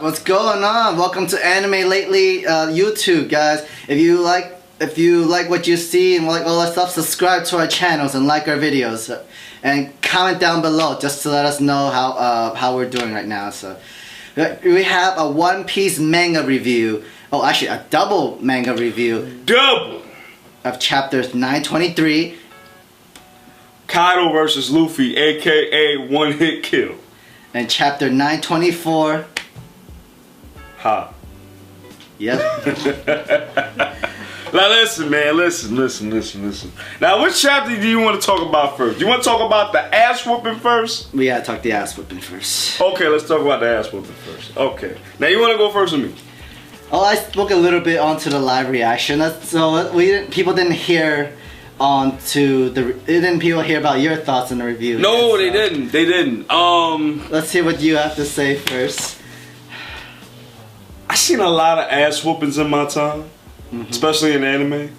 What's going on? Welcome to Anime Lately YouTube, guys. If you like what you see and like all that stuff, subscribe to our channels and like our videos, and comment down below just to let us know how we're doing right now. So we have a One Piece manga review. Oh, actually a double manga review. Double of chapters 923. Kaido versus Luffy, aka One Hit Kill. And chapter 924. Ha. Yep. Now listen, man, listen. Now, which chapter do you want to talk about first? You want to talk about the ass whooping first? We gotta talk the ass whooping first. Okay, let's talk about the ass whooping first. Okay. Now, you want to go first with me? Oh, I spoke a little bit onto the live reaction. So people didn't hear people hear about your thoughts on the review. No, they didn't. Let's hear what you have to say first. I seen a lot of ass whoopings in my time, especially in anime.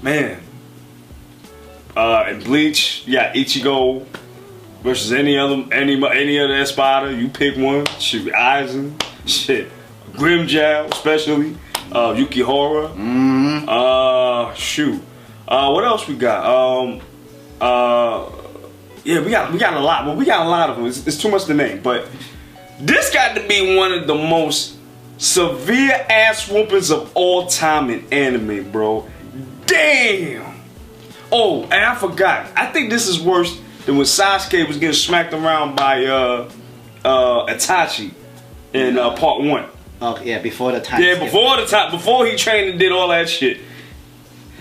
Man. In Bleach, you got Ichigo versus any other Espada. You pick one. Shoot, Aizen. Shit. Grimjow, especially. Yukihara. Shoot. What else we got? Yeah, we got a lot. Well, we got a lot of them. It's too much to name, but this got to be one of the most severe ass whoopings of all time in anime, bro. Damn. Oh, and I forgot. I think this is worse than when Sasuke was getting smacked around by Itachi in part 1. Oh yeah, before the time. Yeah, before he trained and did all that shit.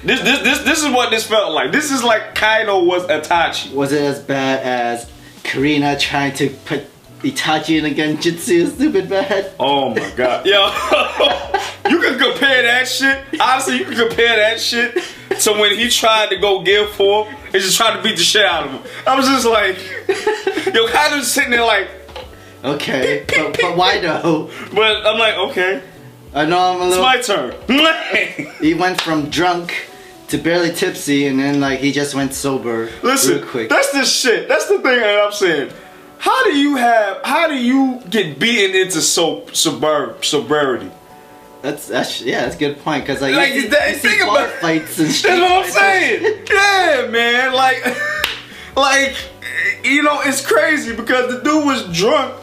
This is what this felt like. This is like Kaido was Itachi. Was it as bad as Karina trying to put Itachi in a genjutsu? Stupid bad. Oh my god. Yo, you can compare that shit. Honestly, you can compare that shit to when he tried to go give for him and just tried to beat the shit out of him. I was just like, yo, Kaido's sitting there like, okay, but why though? But I'm like, okay. I know I'm a little. It's my turn. He went from drunk to barely tipsy, and then like he just went sober. Listen, real quick. That's the shit. That's the thing that I'm saying. How do you get beaten into sobriety? That's a good point, because like you think about fights and shit. That's what I'm saying. Yeah, man. Like you know, it's crazy because the dude was drunk.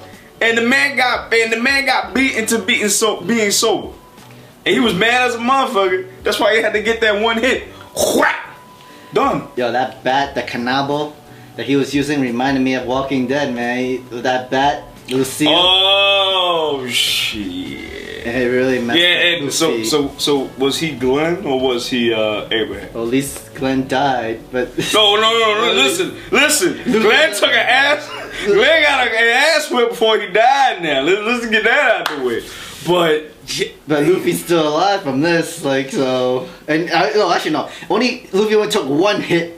And the man got beat into being sober. And he was mad as a motherfucker. That's why he had to get that one hit. Whack! Done. Yo, that bat, the Kanabo that he was using reminded me of Walking Dead, man. That bat, Lucille. Oh shit. And it really messed up Luffy. So was he Glenn or was he Abraham? Well, at least Glenn died, but No, listen. Glenn took an ass. Glenn got an ass whip before he died. Now let's get that out the way. But Luffy's still alive from this, like, so. And no, actually no. Only Luffy only took one hit.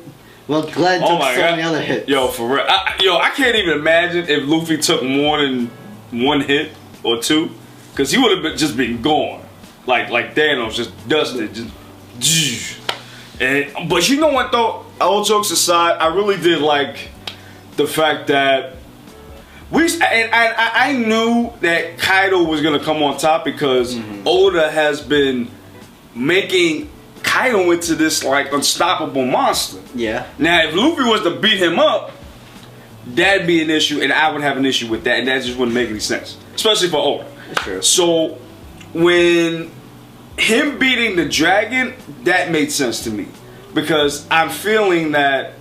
Well, Glenn took so many other hits. Yo, for real. I can't even imagine if Luffy took more than one hit or two, because he would have just been gone, like Thanos, just dusted, just. But you know what though? All jokes aside, I really did like the fact that I knew that Kaido was gonna come on top because Oda has been making Kaido into this like unstoppable monster. Yeah. Now if Luffy was to beat him up, that'd be an issue, and I would have an issue with that, and that just wouldn't make any sense, especially for Oda. Sure. So when him beating the dragon, that made sense to me, because I'm feeling that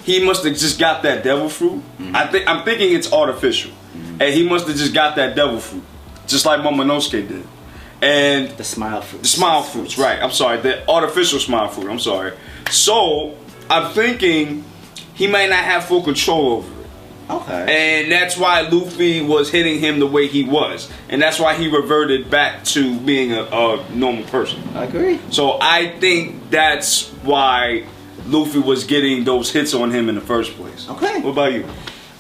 he must have just got that devil fruit. I'm thinking it's artificial, and he must have just got that devil fruit, just like Momonosuke did. And the smile fruit. The smile fruits, right? I'm sorry, the artificial smile fruit. I'm sorry. So I'm thinking he might not have full control over it. Okay. And that's why Luffy was hitting him the way he was, and that's why he reverted back to being a normal person. I agree. So I think that's why Luffy was getting those hits on him in the first place. Okay. What about you?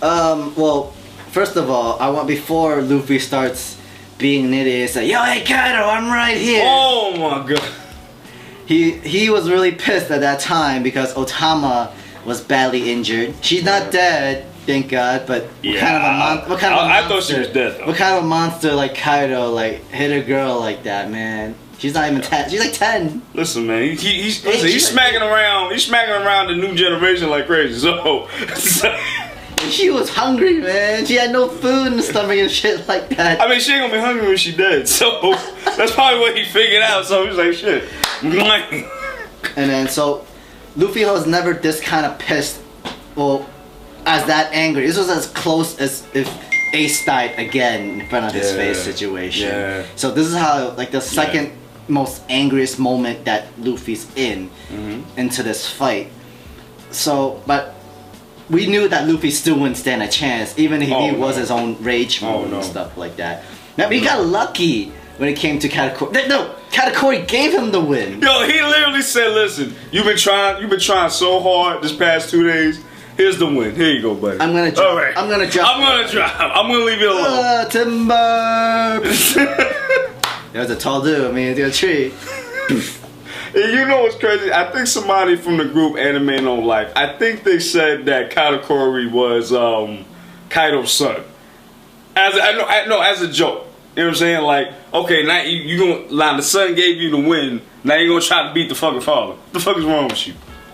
Well, first of all, before Luffy starts being an idiot, say, "Yo, hey Kaido, I'm right here." Oh my god. He was really pissed at that time because Otama was badly injured. She's not dead, thank God. But yeah, what kind of a monster? I thought she was dead though. What kind of a monster like Kaido like hit a girl like that, man? She's not even 10. She's like 10. Listen, man, he's smacking around. He's smacking around the new generation like crazy. So she was hungry, man. She had no food in the stomach and shit like that. I mean, she ain't gonna be hungry when she dead. So that's probably what he figured out. So he's like, shit. And then so Luffy was never this kind of pissed, well, as that angry. This was as close as if Ace died again in front of his face situation. Yeah. So this is how like the second most angriest moment that Luffy's in into this fight. So, but we knew that Luffy still wouldn't stand a chance, even if he was his own rage mode and stuff like that. Now we got lucky when it came to Katakuri. No, Katakuri gave him the win. Yo, he literally said, "Listen, you've been trying so hard this past 2 days. Here's the win. Here you go, buddy. I'm gonna drop. All right. I'm gonna drop. I'm gonna leave it alone. Timber. It was a tall dude. I mean, it's a tree. You know what's crazy? I think somebody from the group Anime No Life, I think they said that Katakuri was Kaido's son. As a joke. You know what I'm saying? Like, okay, now the son gave you the win. Now you're gonna try to beat the fucking father. What the fuck is wrong with you?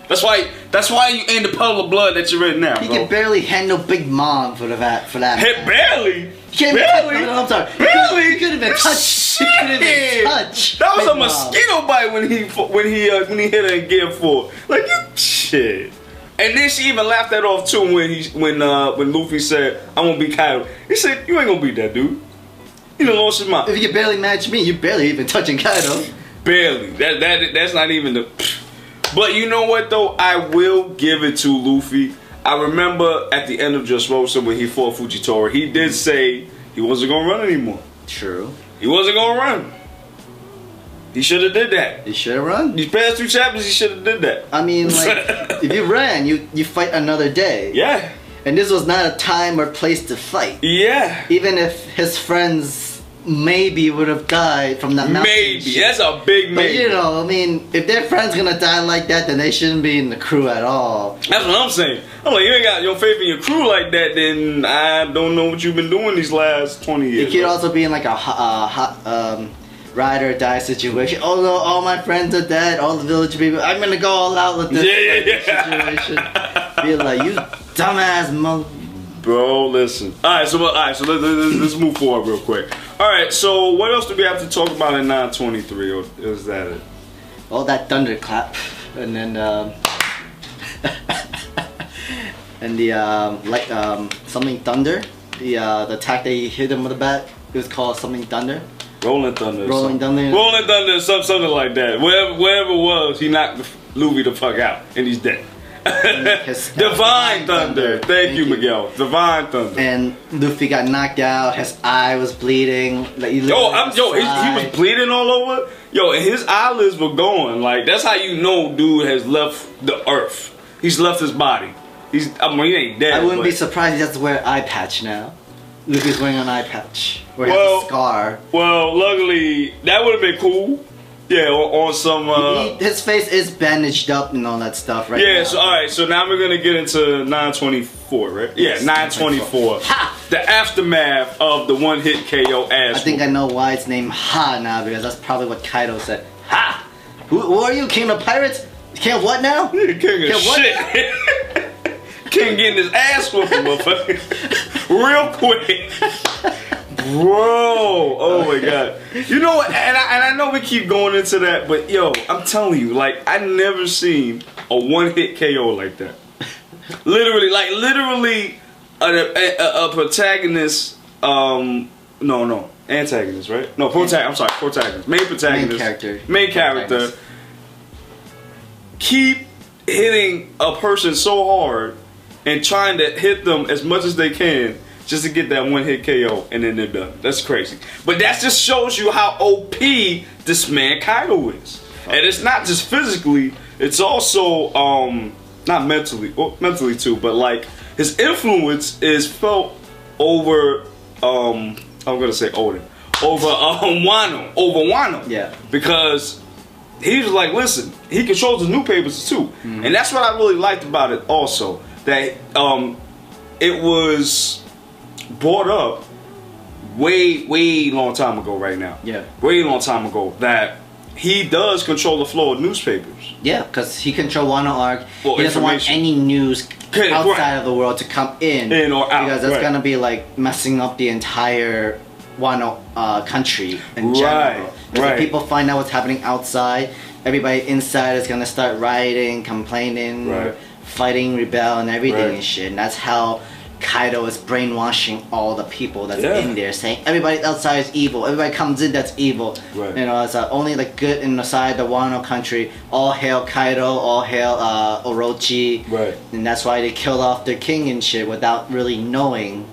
That's why you in the puddle of blood that you're in now. He can barely handle Big Mom for that. Hey, barely. Barely. No, I'm sorry. Barely. He could have been touched. He could have been touched. That was a mosquito bite when he hit her in gear 4. Like, you shit. And then she even laughed that off too when Luffy said, "I'm gonna beat Kaido." He said, "You ain't gonna beat that dude. You done lost his mind." If you can barely match me, you barely even touching Kaido. Barely. That's not even the. But you know what though? I will give it to Luffy. I remember at the end of Dressrosa when he fought Fujitora, he did say he wasn't gonna run anymore. True. He wasn't gonna run. He should have did that. He should have run. These past 2 chapters, he should have did that. I mean, like, if you ran, you fight another day. Yeah. And this was not a time or place to fight. Yeah. Even if his friends maybe would have died from that mountain. Maybe. That's a big maybe. But you know, I mean, if their friend's gonna die like that, then they shouldn't be in the crew at all. That's what I'm saying. I'm like, you ain't got your faith in your crew like that, then I don't know what you've been doing these last 20 years. It could also be in like a hot ride or die situation. Oh no, all my friends are dead, all the village people. I'm gonna go all out with this situation. Be like, you dumbass mother. Bro, listen. Alright, so let's move forward real quick. Alright, so what else do we have to talk about in 923, or is that it? All that thunderclap, and then and the something thunder. The attack that he hit him with a bat. It was called something thunder. Rolling Thunder. Rolling Thunder. Rolling Thunder, something like that. Wherever it was, he knocked Luffy the fuck out, and he's dead. Divine Thunder. Thank you, Miguel. Divine Thunder. And Luffy got knocked out. His eye was bleeding. Like, he was bleeding all over. Yo, and his eyelids were going. Like, that's how you know dude has left the earth. He's left his body. He ain't dead. I wouldn't be surprised he has to wear an eye patch now. Luffy's wearing an eye patch. Where he has a scar. Well, luckily, that would have been cool. Yeah, on some. His face is bandaged up and all that stuff, right? Yeah. Now. So all right. So now we're gonna get into 924, right? Yes, yeah, 924. Ha! The aftermath of the one-hit KO ass. I think I know why it's named Ha now, because that's probably what Kaido said. Ha! Who are you, King of Pirates? King of what now? Yeah, King of shit. King getting his ass whooped, motherfucker. Real quick. Bro, oh my god. You know what, and I know we keep going into that, but yo, I'm telling you, like, I never seen a one-hit KO like that. Literally a protagonist, antagonist, right? No, protagonist. Main character. Keep hitting a person so hard and trying to hit them as much as they can just to get that one-hit KO, and then they're done. That's crazy. But that just shows you how OP this man Kaido is. And it's not just physically, it's also not mentally, well, mentally too, but like his influence is felt over I'm gonna say Odin. Over Wano. Yeah. Because he was like, listen, he controls the new papers too. And that's what I really liked about it also. That it was brought up way long time ago right now. Yeah. Way long time ago that he does control the flow of newspapers. Yeah, because he controls Wano arc. Well, he doesn't want any news outside of the world to come in or out. Because that's gonna be like messing up the entire Wano country in general. Because if people find out what's happening outside, everybody inside is gonna start rioting, complaining, fighting, rebel, and everything and shit. And that's how Kaido is brainwashing all the people that's in there, saying everybody outside is evil. Everybody comes in that's evil. You know, it's only the good inside the Wano country. All hail Kaido. All hail Orochi. And that's why they killed off their king and shit without really knowing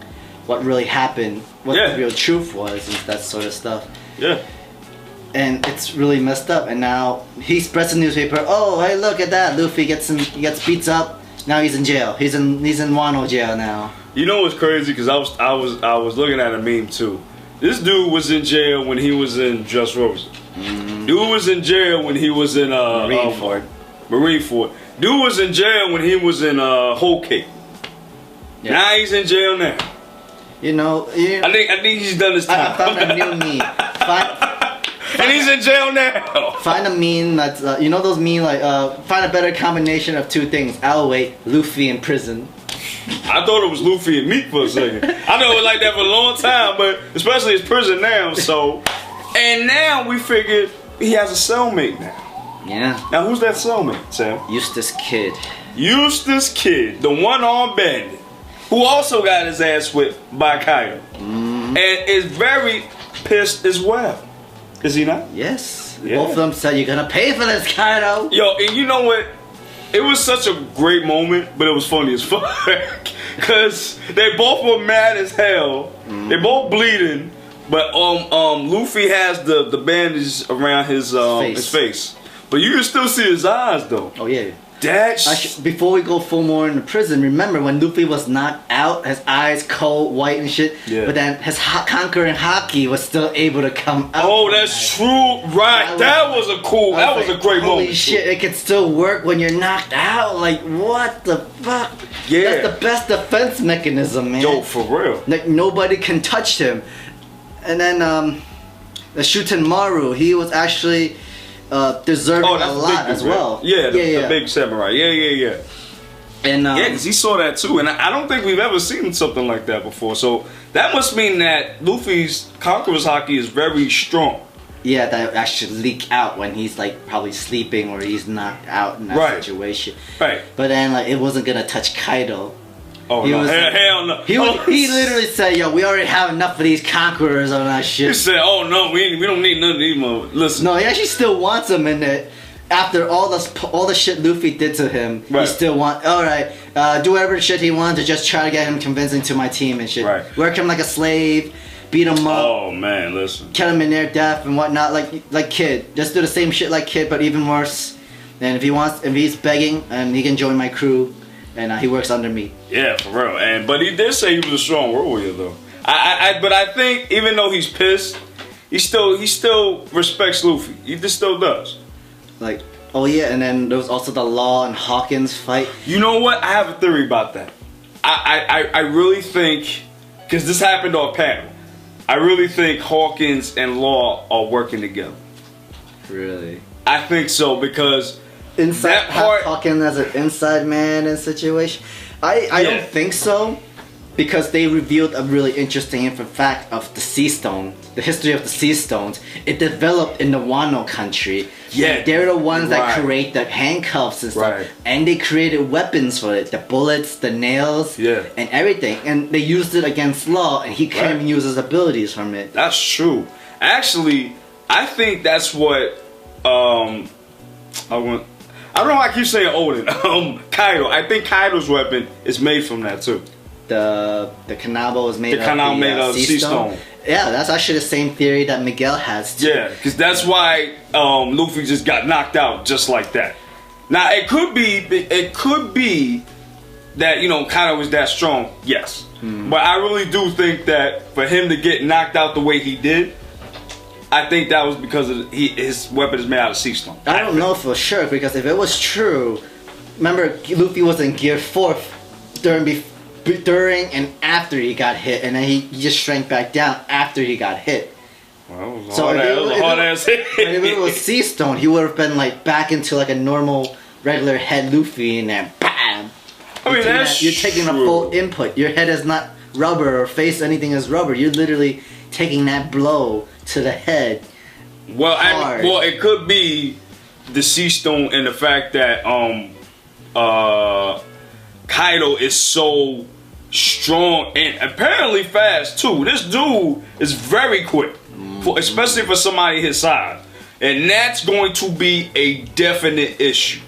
what really happened, what the real truth was, and that sort of stuff. And it's really messed up. And now he spreads the newspaper. Oh, hey, look at that! Luffy gets beats up. Now he's in jail. He's in Wano jail now. You know what's crazy? Because I was looking at a meme too. This dude was in jail when he was in Just Rosa. Dude was in jail when he was in Marineford. Dude was in jail when he was in Whole Cake. Now he's in jail now. You know, I think he's done his time. I found a new meme. And he's in jail now. Find a meme that's, you know those memes like, find a better combination of two things. I'll wait, Luffy in prison. I thought it was Luffy and Meat for a second. I know it was like that for a long time, but especially his prison now, so. And now we figured he has a cellmate now. Yeah. Now who's that cellmate, Sam? Eustace Kid. Eustace Kid, the one-armed bandit, who also got his ass whipped by Kaido. And is very pissed as well. Is he not? Yes. Both of them said, you're gonna pay for this, Kaido. Yo, and you know what? It was such a great moment, but it was funny as fuck. Cause they both were mad as hell. They both bleeding, but Luffy has the bandage around his face. But you can still see his eyes though. Oh yeah. Before we go full more into prison, remember when Luffy was knocked out, his eyes cold, white and shit, but then his conquering haki was still able to come out. Oh, that's true, right? That was a great moment. Holy shit, it can still work when you're knocked out. Like, what the fuck? Yeah. That's the best defense mechanism, man. Yo, for real. Like, nobody can touch him. And then, the Shutenmaru, he was actually deserving a lot as well. Yeah, the big samurai. Yeah. And because he saw that too, and I don't think we've ever seen something like that before. So that must mean that Luffy's Conqueror's Haki is very strong. Yeah, that should leak out when he's like probably sleeping or he's knocked out in that situation. But then like it wasn't gonna touch Kaido. Oh no! Hell no! He literally said, "Yo, we already have enough of these conquerors on that shit." He said, "Oh no, we don't need none of these more." Listen. No, he actually still wants them in it. After all the shit Luffy did to him, he still want. All right, do whatever shit he wants to just try to get him convincing to my team and shit. Work him like a slave, beat him up. Oh man, listen. Kill him in their death and whatnot, like Kid. Just do the same shit like Kid, but even worse. And if he's begging, and he can join my crew. And he works under me. Yeah, for real. But he did say he was a strong warrior, though. But I think even though he's pissed, he still respects Luffy. He just still does. Like, oh yeah, and then there was also the Law and Hawkins fight. You know what? I have a theory about that. I really think, because this happened on panel, I really think Hawkins and Law are working together. Really? I think so, because that part, Hawkins as an inside man in situation. I don't think so, because they revealed a really interesting fact of the Sea Stone, the history of the Sea Stones. It developed in the Wano country. Yeah, they're the ones that create the handcuffs and stuff, and they created weapons for it, the bullets, the nails, and everything. And they used it against Law, and he can't even use his abilities from it. That's true. Actually, I think that's what I don't know why I keep saying Odin. Kaido. I think Kaido's weapon is made from that too. The Kanabo is made of Sea Stone. Yeah, that's actually the same theory that Miguel has too. Yeah, because that's why Luffy just got knocked out just like that. Now it could be that, you know, Kaido was that strong. Yes, but I really do think that for him to get knocked out the way he did, I think that was because of his weapon is made out of sea stone. I don't know for sure, because if it was true, remember Luffy was in Gear 4th during and after he got hit, and then he just shrank back down after he got hit. Well, So if it was Sea Stone, he would have been like back into like a normal, regular head Luffy, and then BAM! I mean, You're taking a full input. Your head is not rubber or face anything is rubber. You're literally taking that blow to the head. Well, it could be the Sea Stone and the fact that Kaido is so strong and apparently fast too. This dude is very quick, especially for somebody his size, and that's going to be a definite issue.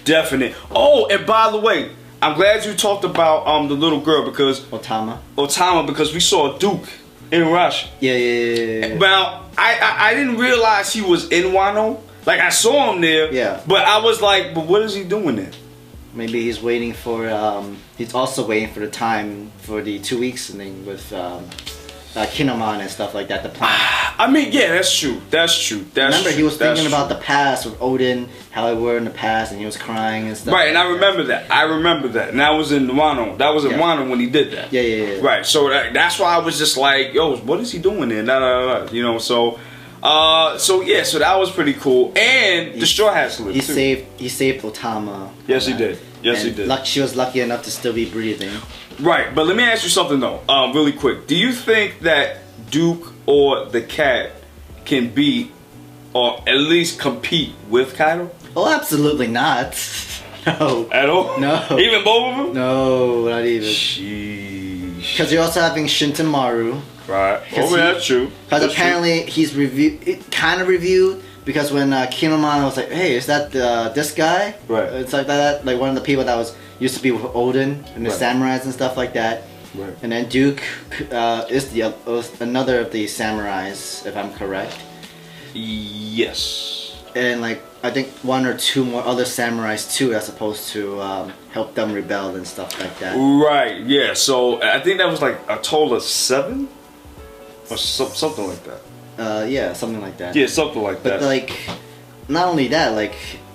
Definite. Oh, and by the way, I'm glad you talked about the little girl because Otama, because we saw Duke in Russia. Yeah. Well, I didn't realize he was in Wano. Like, I saw him there. Yeah. But I was like, but what is he doing there? Maybe he's waiting for. He's also waiting for the time for the 2 weeks and then with Kinemon and stuff like that. The plan. I mean, yeah, that's true. Remember, he was thinking about the past with Odin, how it were in the past, and he was crying and stuff. Right, and I remember that. And that was in Wano. That was in Wano when he did that. Yeah. Right, so that's why I was just like, yo, what is he doing there? You know, so that was pretty cool. And the Straw Hats lived too. He saved Otama. Yes, he did. He did. She was lucky enough to still be breathing. Right, but let me ask you something though, really quick. Do you think that Duke or the Cat can beat or at least compete with Kaido? Oh, absolutely not. No. At all? No. Even both of them? No, not even. Sheesh. Because you're also having Shintomaru. Right. Oh, that's true. Because apparently he's kind of reviewed. Because when Kinemon was like, hey, is that this guy? Right. It's like that, like one of the people that used to be with Odin and the samurais and stuff like that. Right. And then Duke is another of the samurais, if I'm correct. Yes. And like I think 1 or 2 more other samurais too, are supposed to help them rebel and stuff like that. Right. Yeah. So I think that was like a total of 7 or something like that. Yeah, something like that. Yeah, something like that. But like, not only that, like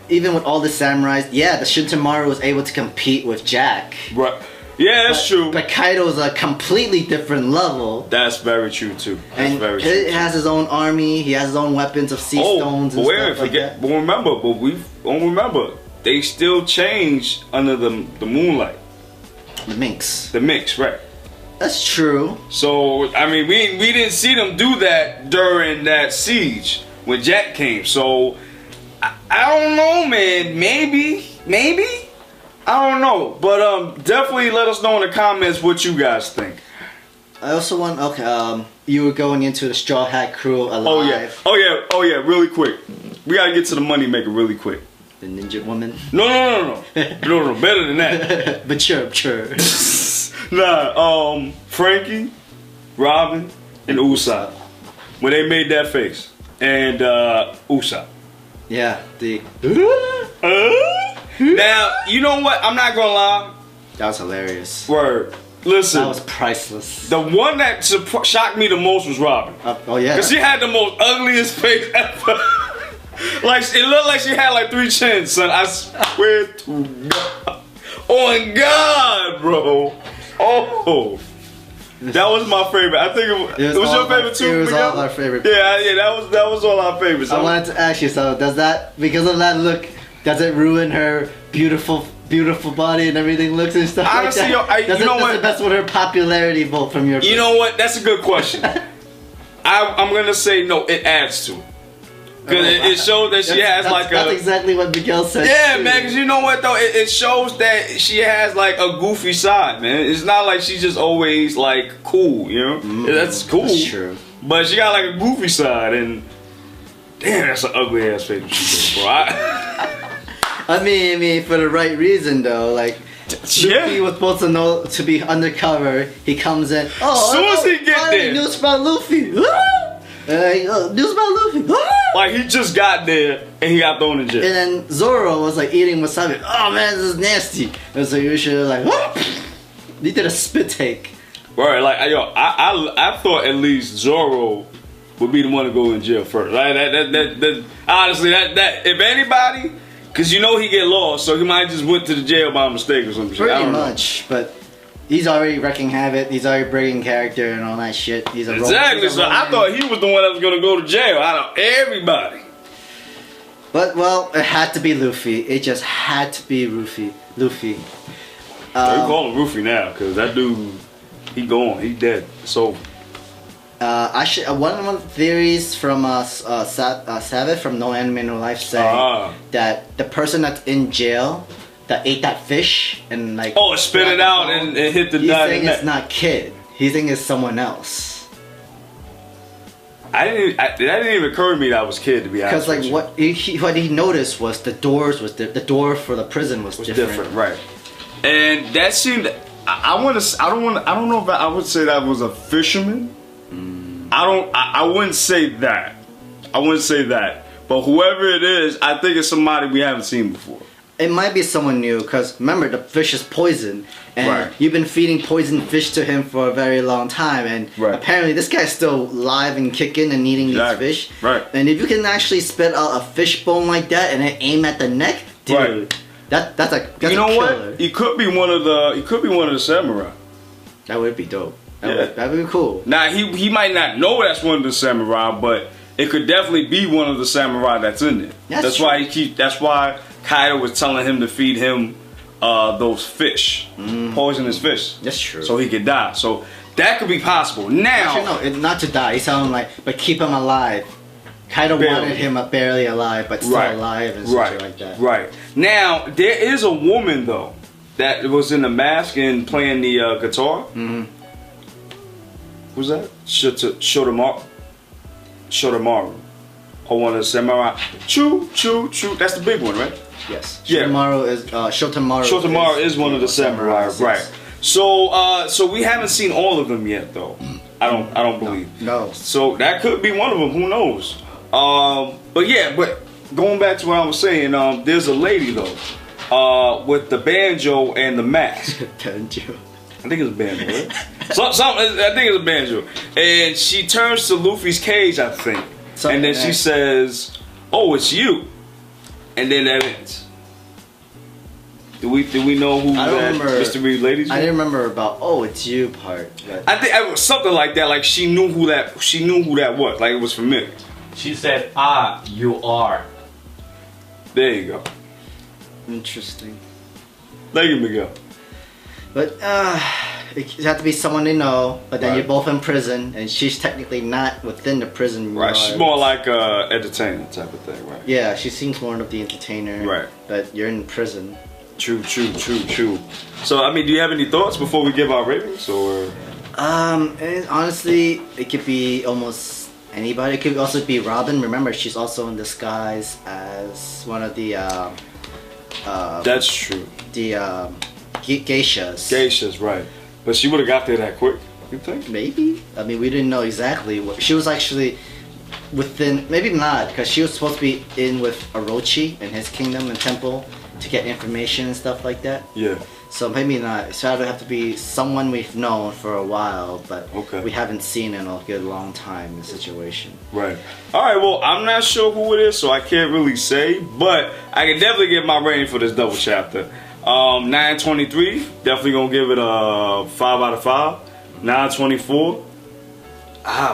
even with all the samurais, yeah, the Shintomaru was able to compete with Jack. Right. Yeah, that's true. But Kaido's a completely different level. That's very true too. He has his own army. He has his own weapons of sea stones and stuff like that. But remember, they still change under the moonlight. The Minx. The Minx, right? That's true. So I mean, we didn't see them do that during that siege when Jack came. So I don't know, man. Maybe. I don't know, but definitely let us know in the comments what you guys think. I also want, you were going into the Straw Hat crew alive. Oh yeah, really quick. We gotta get to the money maker really quick. The Ninja Woman? No, better than that. But sure. Nah, Franky, Robin, and Usopp. When they made that face. And Usopp. Yeah, Now, you know what? I'm not gonna lie. That was hilarious. Word. Listen. That was priceless. The one that shocked me the most was Robin. Oh yeah. Because she had the most ugliest face ever. Like, it looked like she had like 3 chins, son. I swear to God. On God, bro. Oh. That was my favorite. I think it was your favorite too. It was all our favorite. Yeah, that was all our favorites. I wanted to ask you, so because of that look, does it ruin her beautiful body and everything looks and stuff? Honestly, like that? Does it mess with her popularity vote from your? You know what? That's a good question. I'm gonna say no. It adds to it. Because it shows that she has like That's exactly what Miguel said. Yeah, man, because you know what though? It shows that she has like a goofy side, man. It's not like she's just always like cool, you know? That's cool. That's true. But she got like a goofy side, and damn, that's an ugly ass face, bro. I mean, for the right reason though, like. Luffy was supposed to know to be undercover. He comes in. Oh, as soon as he get there, news about Luffy. News about Luffy. Like he just got there and he got thrown in jail. And then Zoro was like eating wasabi. Oh man, this is nasty. And so you should like, he did a spit take. Right, like I thought at least Zoro would be the one to go in jail first. Right, honestly, that if anybody, because you know he get lost, so he might just went to the jail by mistake or something. Pretty much, but He's already wrecking havoc. He's already breaking character and all that shit. He's a exactly. So I thought he was the one that was gonna go to jail out of everybody. But well, it had to be Luffy. It just had to be Luffy. We call him Luffy now because that dude, he gone. He dead. So. One of the theories from Savage from No Anime No Life saying that the person that's in jail that ate that fish and like it spit it out and hit the. He's saying it's not Kid. He's saying it's someone else. That didn't even occur to me that was Kid, to be honest. Because like what he noticed was the doors was the door for the prison was different. Right? And that seemed. I don't know if I would say that was a fisherman. I wouldn't say that. I wouldn't say that. But whoever it is, I think it's somebody we haven't seen before. It might be someone new, because remember, the fish is poison. And you've been feeding poisoned fish to him for a very long time. And apparently this guy's still live and kicking and eating these fish. Right. And if you can actually spit out a fish bone like that and then aim at the neck, dude, that's a killer. You know what? He could be one of the samurai. That would be dope. That would be cool. Now he might not know that's one of the samurai, but it could definitely be one of the samurai that's in there. That's why That's why Kaido was telling him to feed him those fish, poisonous fish. That's true. So he could die. So that could be possible. Now, actually, no, not to die. He's telling him but keep him alive. Kaido wanted him barely alive, but still alive and something like that. Right. Now there is a woman though that was in the mask and playing the guitar. Who's that? Shotomaru. Or one of the samurai. Choo. That's the big one, right? Yes. Shotomaru is one of the samurai, right? So we haven't seen all of them yet, though. I don't believe. No. So that could be one of them. Who knows? But going back to what I was saying, there's a lady though, with the banjo and the mask. Banjo. I think it's a banjo, right? I think it's a banjo. And she turns to Luffy's cage, I think. And then she says, "Oh, it's you." And then that ends. Do we know who that mystery lady's? I didn't remember about it's you part. I think it was something like that. Like she knew who that was. Like it was familiar. She said, you are. There you go. Interesting. Thank you, Miguel. But it has to be someone they know, but then you're both in prison, and she's technically not within the prison. Right, she's more like a entertainer type of thing, right? Yeah, she seems more of the entertainer. Right. But you're in prison. True. So, I mean, do you have any thoughts before we give our ratings, or? And honestly, it could be almost anybody. It could also be Robin. Remember, she's also in disguise as one of the. That's true. The geishas. Geishas, right? But she would have got there that quick. You think? Maybe. I mean, we didn't know exactly what she was actually within. Maybe not, because she was supposed to be in with Orochi in his kingdom and temple to get information and stuff like that. Yeah. So maybe not. So it would have to be someone we've known for a while, but we haven't seen in a good long time in the situation. Right. All right. Well, I'm not sure who it is, so I can't really say, but I can definitely give my rating for this double chapter. 923, definitely gonna give it a 5 out of 5. 924.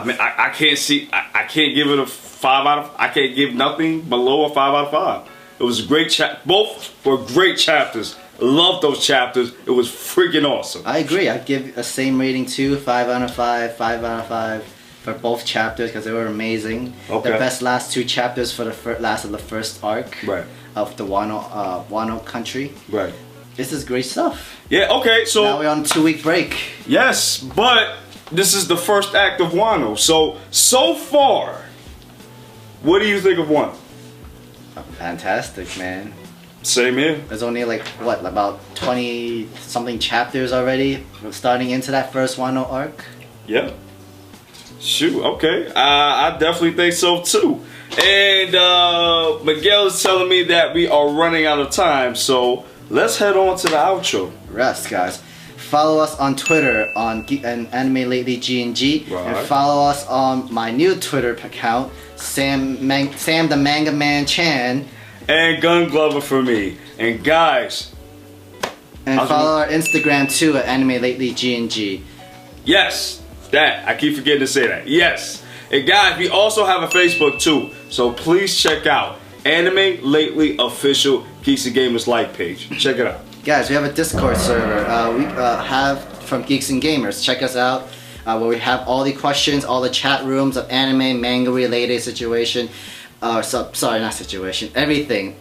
Man, I can't see. I can't give it a 5 out of. I can't give nothing below a 5 out of 5. It was a great both were great chapters. Loved those chapters. It was freaking awesome. I agree. I'd give a same rating too. 5 out of 5. 5 out of 5 for both chapters because they were amazing. The best last 2 chapters for the last of the first arc. Right. Of the Wano country. Right. This is great stuff. Yeah, okay, so now we're on a 2-week break. Yes, but this is the first act of Wano. So far, what do you think of Wano? Fantastic, man. Same here. There's only like what, about 20 something chapters already starting into that first Wano arc. Yeah. Shoot, okay. I definitely think so too. And Miguel is telling me that we are running out of time, so let's head on to the outro. Rest, guys. Follow us on Twitter on Anime Lately G&G, and follow us on my new Twitter account, Sam the Manga Man Chan, and Gun Glover for me. And guys, And follow our Instagram too at Anime Lately GNG. Yes, that. I keep forgetting to say that. Yes. And guys, we also have a Facebook too. So please check out Anime Lately Official Geeks and Gamers like page. Check it out. Guys, we have a Discord server. We have from Geeks and Gamers. Check us out. Where we have all the questions, all the chat rooms of anime, manga related situation. Sorry, not situation. Everything.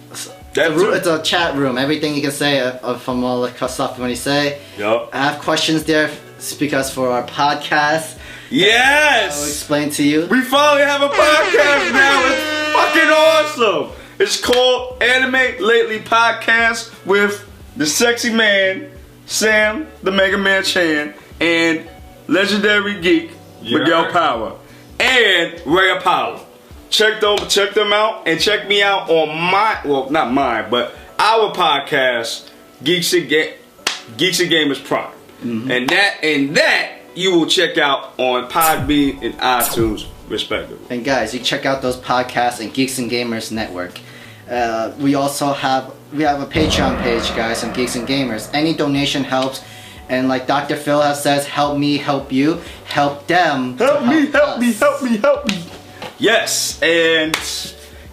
It's a chat room. Everything you can say from all the stuff when you say. Yep. I have questions there because for our podcast. Yes. I'll explain to you. We finally have a podcast now. It's fucking awesome. It's called Anime Lately Podcast with the sexy man, Sam, the Mega Man Chan, and legendary geek, Miguel Power, and Ray Apollo. Check them out, and check me out on not mine, but our podcast, Geeks and Gamers Prime. And that you will check out on Podbean and iTunes, respectively. And guys, you check out those podcasts and Geeks and Gamers Network. We also have a Patreon page, guys, on Geeks and Gamers. Any donation helps, and like Dr. Phil says, help me, help you, help them. Help me. Yes, and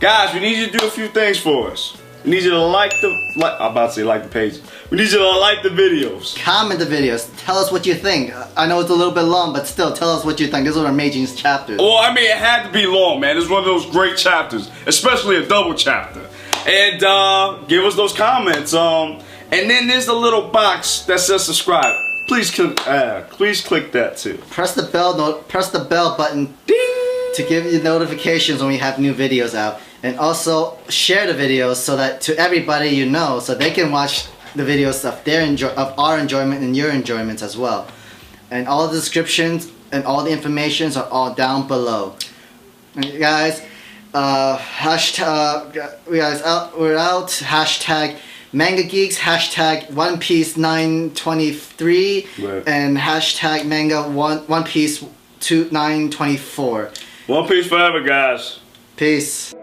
guys, we need you to do a few things for us. We need you to like the page. We need you to like the videos. Comment the videos. Tell us what you think. I know it's a little bit long, but still, tell us what you think. This is one of our amazing chapters. Well, I mean, it had to be long, man. It's one of those great chapters, especially a double chapter. And give us those comments. And then there's a little box that says subscribe. Please click that too. Press the bell button. Ding! To give you notifications when we have new videos out, and also share the videos so that to everybody you know, so they can watch the videos of our enjoyment and your enjoyments as well. And all the descriptions and all the informations are all down below. And guys, we're out. Hashtag Manga Geeks, hashtag One Piece 923, right. And hashtag Manga One Piece 924. One Piece forever, guys. Peace.